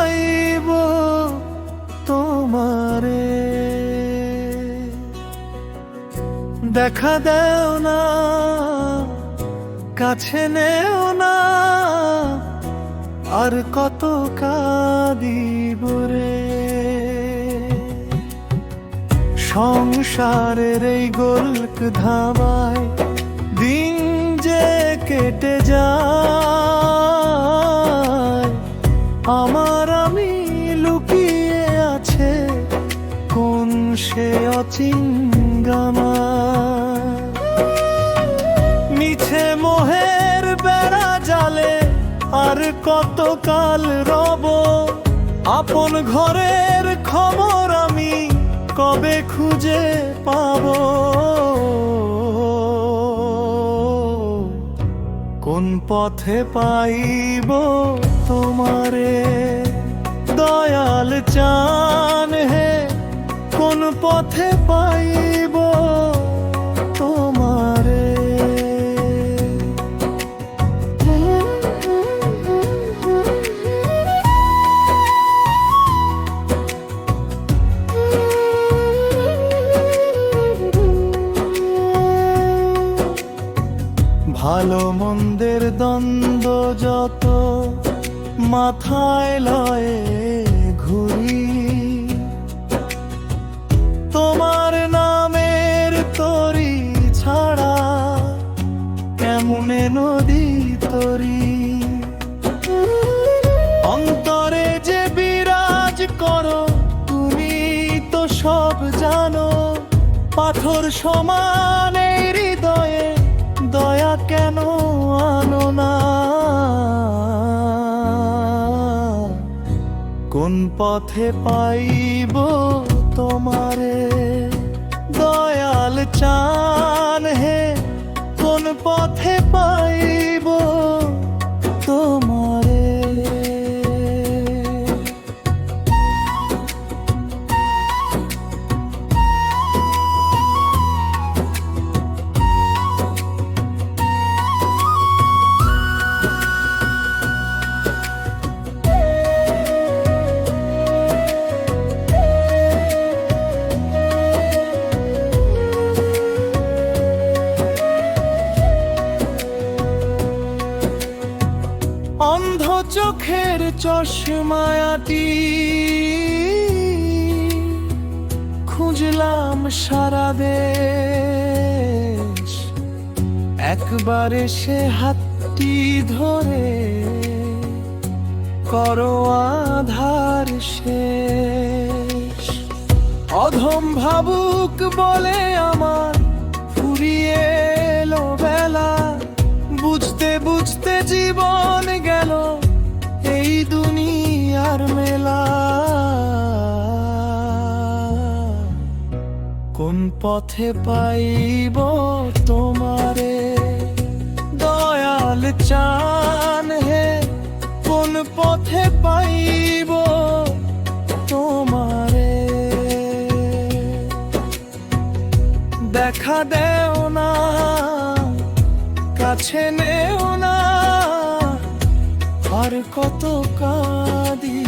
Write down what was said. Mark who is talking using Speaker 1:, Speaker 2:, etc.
Speaker 1: পাইব তোমারে। দেখা দেও না, কাছে নেও না, আর কত কাঁদিব রে। সংসারের এই গোলক ধামায় দিন যে কেটে যায়, আমার আমি লুকিয়ে আছে কোন সে অচিঙ্গামা। মিছে মোহের বেড়া জালে আর কতকাল রব, আপন ঘরের খবর আমি কবে খুঁজে পাব। কোন পথে পাইব তোমারে দয়াল চান হে, কোন পথে পাইব তোমারে। ভালো মন্দের দ্বন্দ্ব যত মাথায় লয়ে ঘুরি, তোমার নামের তরি ছাড়া কেমনে নদী তরি। অন্তরে যে বিরাজ করো তুমি তো সব জানো, পাথর সমান এই হৃদয়ে দয়া কেন আনো না। কোন পথে পাইব তোমারে দয়াল চান হে, কোন পথে পাইব তোমারে। অন্ধ চোখের চশমায়াটি খুঁজলাম সারা দেশ, একবারে সে হাতটি ধরে করো আধার শেষ। অধম ভাবুক বলে আমার ফুরিয়ে এলো বেলা, বুঝতে বুঝতে জীবন গেল এই দুনিয়ার মেলা। কোন পথে পাইব তোমারে দয়াল চান হে, কোন পথে পাইব তোমারে। দেখা দেও না, কাছে নেও না, আর কত কাঁদি